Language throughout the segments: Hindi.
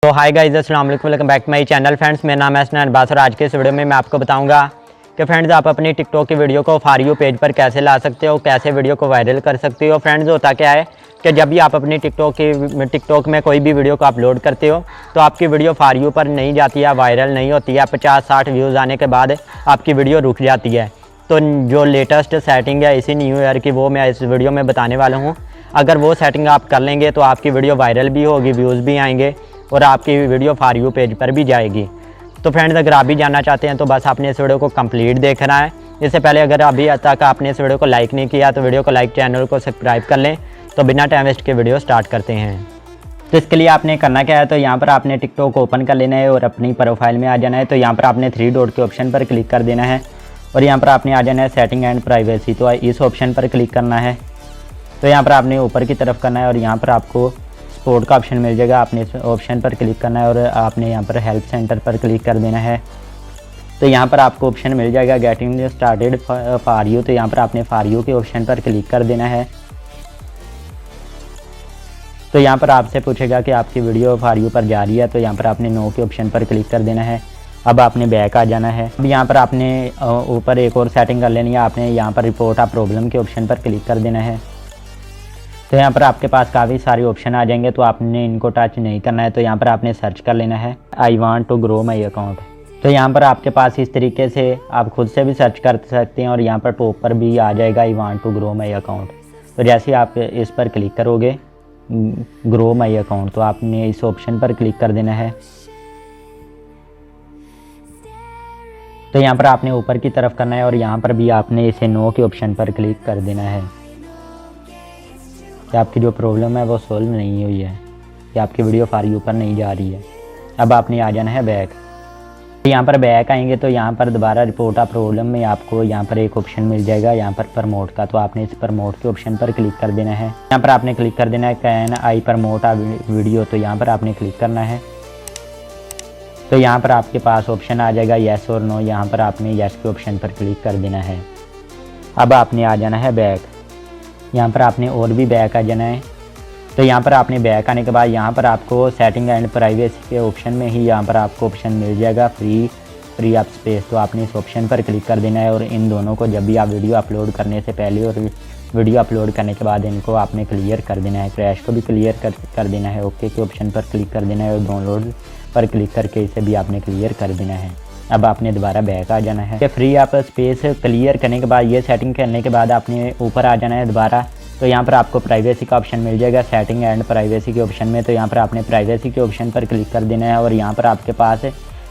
तो हाय गाइस, अस्सलाम वालेकुम, welcome back to my channel. Friends, मेरा नाम है हसन अब्बास और आज के इस वीडियो में मैं आपको बताऊंगा कि फ्रेंड्स आप अपनी टिकटॉक की वीडियो को फॉर यू पेज पर कैसे ला सकते हो, कैसे वीडियो को वायरल कर सकते हो। फ्रेंड्स, होता क्या है कि जब भी आप अपनी टिकटॉक में कोई भी वीडियो को अपलोड करते हो तो आपकी वीडियो फॉर यू पर नहीं जाती है, वायरल नहीं होती है। 50-60 व्यूज़ आने के बाद आपकी वीडियो रुक जाती है। तो जो लेटेस्ट सेटिंग है इसी न्यू ईयर की, वो मैं इस वीडियो में बताने वाला हूँ। अगर वो सेटिंग आप कर लेंगे तो आपकी वीडियो वायरल भी होगी, व्यूज़ भी आएंगे और आपकी वीडियो फॉर यू पेज पर भी जाएगी। तो फ्रेंड्स, अगर आप भी जानना चाहते हैं तो बस आपने इस वीडियो को कंप्लीट देखना है। इससे पहले अगर अभी तक आपने इस वीडियो को लाइक नहीं किया तो वीडियो को लाइक, चैनल को सब्सक्राइब कर लें। तो बिना टाइम वेस्ट के वीडियो स्टार्ट करते हैं। तो इसके लिए आपने करना क्या है, तो यहाँ पर आपने टिकटॉक ओपन कर लेना है और अपनी प्रोफाइल में आ जाना है। तो यहाँ पर आपने 3 डॉट के ऑप्शन पर क्लिक कर देना है और यहाँ पर आपने आ जाना है सेटिंग एंड प्राइवेसी। तो इस ऑप्शन पर क्लिक करना है। तो यहाँ पर आपने ऊपर की तरफ करना है और यहाँ पर आपको सपोर्ट का ऑप्शन मिल जाएगा। आपने इस ऑप्शन पर क्लिक करना है और आपने यहाँ पर हेल्प सेंटर पर क्लिक कर देना है। तो यहाँ पर आपको ऑप्शन मिल जाएगा गेटिंग स्टार्टेड फॉर यू। तो यहाँ पर आपने फॉर यू के ऑप्शन पर क्लिक कर देना है। तो यहाँ पर आपसे पूछेगा कि आपकी वीडियो फॉर यू पर जा रही है। तो यहाँ पर आपने नो के ऑप्शन पर क्लिक कर देना है। अब आपने बैक आ जाना है। अब यहाँ पर आपने ऊपर एक और सेटिंग कर लेनी है। आपने यहाँ पर रिपोर्ट आ प्रॉब्लम के ऑप्शन पर क्लिक कर देना है। तो यहाँ पर आपके पास काफ़ी सारे ऑप्शन आ जाएंगे, तो आपने इनको टच नहीं करना है। तो यहाँ पर आपने सर्च कर लेना है I want to grow my account. तो यहाँ पर आपके पास इस तरीके से आप खुद से भी सर्च कर सकते हैं और यहाँ पर टॉप पर भी आ जाएगा I want to grow my account. तो जैसे आप इस पर क्लिक करोगे ग्रो माई अकाउंट, तो आपने इस ऑप्शन पर क्लिक कर देना है। तो यहाँ पर आपने ऊपर की तरफ करना है और यहाँ पर भी आपने इसे नो के ऑप्शन पर क्लिक कर देना है कि आपकी जो प्रॉब्लम है वो सॉल्व नहीं हुई है, कि आपकी वीडियो फॉर यू पर नहीं जा रही है। अब आपने आ जाना है बैक। यहाँ पर बैक आएंगे तो यहाँ पर दोबारा रिपोर्ट आ प्रॉब्लम में आपको यहाँ पर एक ऑप्शन मिल जाएगा यहाँ पर प्रमोट का। तो आपने इस प्रमोट के ऑप्शन पर क्लिक कर देना है। यहाँ पर आपने क्लिक कर देना है can I promote a video. तो यहाँ पर आपने क्लिक करना है। तो यहाँ पर आपके पास ऑप्शन आ जाएगा येस और नो। यहाँ पर आपने येस के ऑप्शन पर क्लिक कर देना है। अब आपने आ जाना है बैक। यहाँ पर आपने और भी बैक आ जाना है। तो यहाँ पर आपने बैक आने के बाद यहाँ पर आपको सेटिंग एंड प्राइवेसी के ऑप्शन में ही यहाँ पर आपको ऑप्शन मिल जाएगा फ्री अप स्पेस। तो आपने इस ऑप्शन पर क्लिक कर देना है और इन दोनों को जब भी आप वीडियो अपलोड करने से पहले और वीडियो अपलोड करने के बाद इनको आपने क्लियर कर देना है। क्रैश को भी क्लियर कर देना है। ओके के ऑप्शन पर क्लिक कर देना है और डाउनलोड पर क्लिक करके इसे भी आपने क्लियर कर देना है। अब आपने दोबारा बैक आ जाना है। फ्री अप स्पेस क्लियर करने के बाद ये सेटिंग करने के बाद आपने ऊपर आ जाना है दोबारा। तो यहाँ पर आपको प्राइवेसी का ऑप्शन मिल जाएगा सेटिंग एंड प्राइवेसी के ऑप्शन में। तो यहाँ पर आपने प्राइवेसी के ऑप्शन पर क्लिक कर देना है और यहाँ पर आपके पास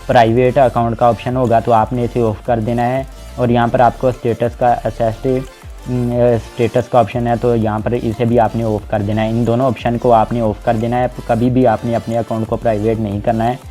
प्राइवेट अकाउंट का ऑप्शन होगा, तो आपने इसे ऑफ कर देना है। और यहाँ पर आपको स्टेटस का ऑप्शन है, तो यहाँ पर इसे भी आपने ऑफ कर देना है। इन दोनों ऑप्शन को आपने ऑफ कर देना है। कभी भी आपने अपने अकाउंट को प्राइवेट नहीं करना है।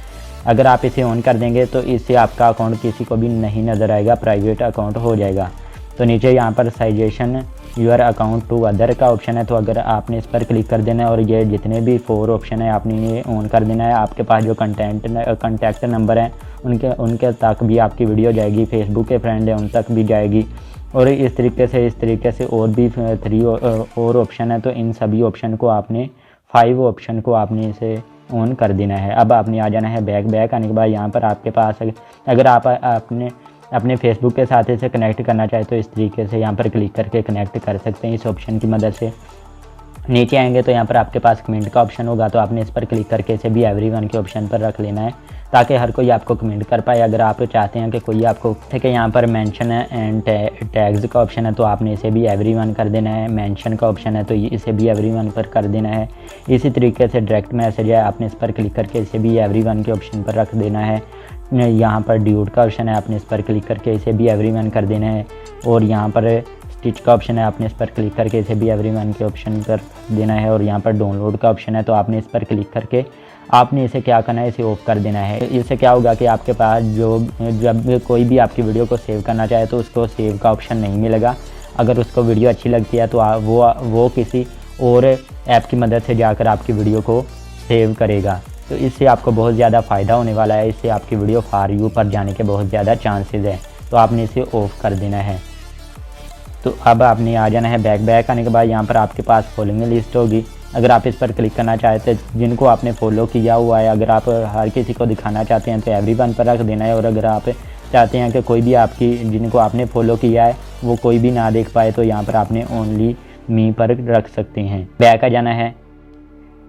अगर आप इसे ऑन कर देंगे तो इससे आपका अकाउंट किसी को भी नहीं नज़र आएगा, प्राइवेट अकाउंट हो जाएगा। तो नीचे यहाँ पर suggestion your account to other का ऑप्शन है, तो अगर आपने इस पर क्लिक कर देना है और ये जितने भी 4 ऑप्शन है आपने ये ऑन कर देना है। आपके पास जो कॉन्टैक्ट नंबर हैं उनके तक भी आपकी वीडियो जाएगी, फेसबुक के फ्रेंड हैं उन तक भी जाएगी। और इस तरीके से और भी 3 और ऑप्शन है। तो इन सभी ऑप्शन को आपने 5 ऑप्शन को आपने इसे ऑन कर देना है। अब आपने आ जाना है बैक आने के बाद यहाँ पर आपके पास अगर आप अपने फेसबुक के साथ इसे कनेक्ट करना चाहे तो इस तरीके से यहाँ पर क्लिक करके कनेक्ट कर सकते हैं इस ऑप्शन की मदद से। नीचे आएंगे तो यहाँ पर आपके पास कमेंट का ऑप्शन होगा, तो आपने इस पर क्लिक करके इसे भी एवरीवन के ऑप्शन पर रख लेना है ताकि हर कोई आपको कमेंट कर पाए। अगर आप चाहते हैं कि कोई आपको कि यहाँ पर मेंशन है एंड टैग्स का ऑप्शन है, तो आपने इसे भी एवरीवन कर देना है। मेंशन का ऑप्शन है तो इसे भी एवरीवन पर कर देना है। इसी तरीके से डायरेक्ट मैसेज है, आपने इस पर क्लिक करके इसे भी एवरीवन के ऑप्शन पर रख देना है। यहाँ पर ड्यूट का ऑप्शन है, आपने इस पर क्लिक करके इसे भी एवरीवन कर देना है। और यहाँ पर स्टिच का ऑप्शन है, आपने इस पर क्लिक करके इसे भी एवरीवन के ऑप्शन पर देना है। और यहाँ पर डाउनलोड का ऑप्शन है, तो आपने इस पर क्लिक करके आपने इसे क्या करना है, इसे ऑफ कर देना है। इससे क्या होगा कि आपके पास जब कोई भी आपकी वीडियो को सेव करना चाहे तो उसको सेव का ऑप्शन नहीं मिलेगा। अगर उसको वीडियो अच्छी लगती है तो वो किसी और ऐप की मदद से जाकर आपकी वीडियो को सेव करेगा। तो इससे आपको बहुत ज़्यादा फ़ायदा होने वाला है। इससे आपकी वीडियो फॉर यू पर जाने के बहुत ज़्यादा चांसेस हैं। तो आपने इसे ऑफ कर देना है। तो अब आपने आ जाना है बैक आने के बाद यहाँ पर आपके पास फॉलोइंग लिस्ट होगी। अगर आप इस पर क्लिक करना चाहते हैं, जिनको आपने फॉलो किया हुआ है अगर आप हर किसी को दिखाना चाहते हैं तो एवरीवन पर रख देना है। और अगर आप चाहते हैं कि कोई भी आपकी जिनको आपने फॉलो किया है वो कोई भी ना देख पाए तो यहाँ पर आपने ओनली मी पर रख सकते हैं। बैक आ जाना है।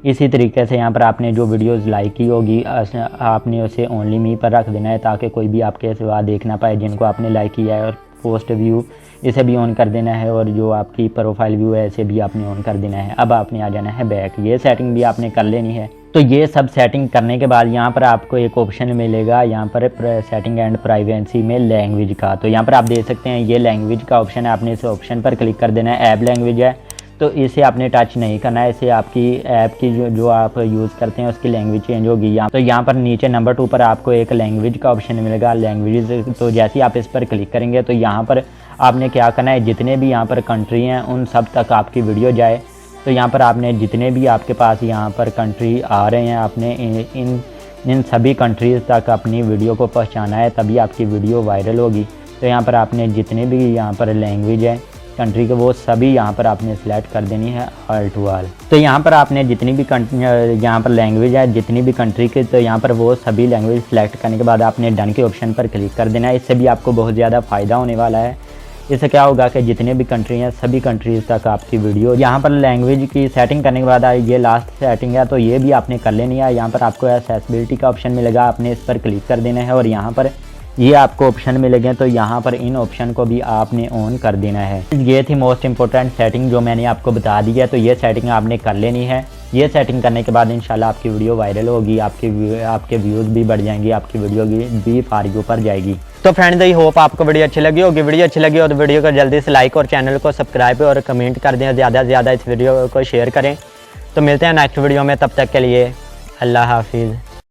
इसी तरीके से यहाँ पर आपने जो वीडियोस लाइक की होगी आपने उसे ओनली मी पर रख देना है ताकि कोई भी आपके सिवा देख ना पाए जिनको आपने लाइक किया है। और पोस्ट व्यू इसे भी ऑन कर देना है और जो आपकी प्रोफाइल व्यू है इसे भी आपने ऑन कर देना है। अब आपने आ जाना है बैक। ये सेटिंग भी आपने कर लेनी है। तो ये सब सेटिंग करने के बाद यहाँ पर आपको एक ऑप्शन मिलेगा यहाँ पर सेटिंग एंड प्राइवेसी में लैंग्वेज का। तो यहाँ पर आप देख सकते हैं ये लैंग्वेज का ऑप्शन है, आपने इस ऑप्शन पर क्लिक कर देना है। ऐप लैंग्वेज है तो इसे आपने टच नहीं करना है, इसे आपकी ऐप की जो आप यूज़ करते हैं उसकी लैंग्वेज चेंज होगी। यहाँ तो यहाँ पर नीचे नंबर 2 पर आपको एक लैंग्वेज का ऑप्शन मिलेगा लैंग्वेज। तो जैसे ही आप इस पर क्लिक करेंगे तो यहाँ पर आपने क्या करना है, जितने भी यहाँ पर कंट्री हैं उन सब तक आपकी वीडियो जाए। तो यहाँ पर आपने जितने भी आपके पास यहाँ पर कंट्री आ रहे हैं आपने इन सभी कंट्रीज़ तक अपनी वीडियो को पहुँचाना है, तभी आपकी वीडियो वायरल होगी। तो यहाँ पर आपने जितने भी यहाँ पर लैंग्वेज है कंट्री के वो सभी यहाँ पर आपने सिलेक्ट कर देनी है ऑल टू ऑल। तो यहाँ पर आपने जितनी भी यहाँ पर लैंग्वेज है जितनी भी कंट्री के तो यहाँ पर वो सभी लैंग्वेज सिलेक्ट करने के बाद आपने डन के ऑप्शन पर क्लिक कर देना है। इससे भी आपको बहुत ज़्यादा फ़ायदा होने वाला है। इससे क्या होगा कि जितने भी कंट्री हैं सभी कंट्रीज़ तक आपकी वीडियो। यहाँ पर लैंग्वेज की सेटिंग करने के बाद ये लास्ट सेटिंग है तो ये भी आपने कर लेनी है। यहाँ पर आपको एक्सेसिबिलिटी का ऑप्शन मिलेगा, आपने इस पर क्लिक कर देना है और यहाँ पर ये आपको ऑप्शन मिलेंगे तो यहाँ पर इन ऑप्शन को भी आपने ऑन कर देना है। ये थी मोस्ट इंपॉर्टेंट सेटिंग जो मैंने आपको बता दी है। तो ये सेटिंग आपने कर लेनी है। ये सेटिंग करने के बाद इंशाल्लाह आपकी वीडियो वायरल होगी, आपके व्यूज़ भी बढ़ जाएंगी, आपकी वीडियो भी फॉर व्यू पर जाएगी। तो फ्रेंड्स आई होप आपको वीडियो अच्छी लगी होगी। वीडियो अच्छी लगी हो तो वीडियो को जल्दी से लाइक और चैनल को सब्सक्राइब और कमेंट कर दें, ज़्यादा से ज़्यादा इस वीडियो को शेयर करें। तो मिलते हैं नेक्स्ट वीडियो में, तब तक के लिए अल्लाह हाफिज़।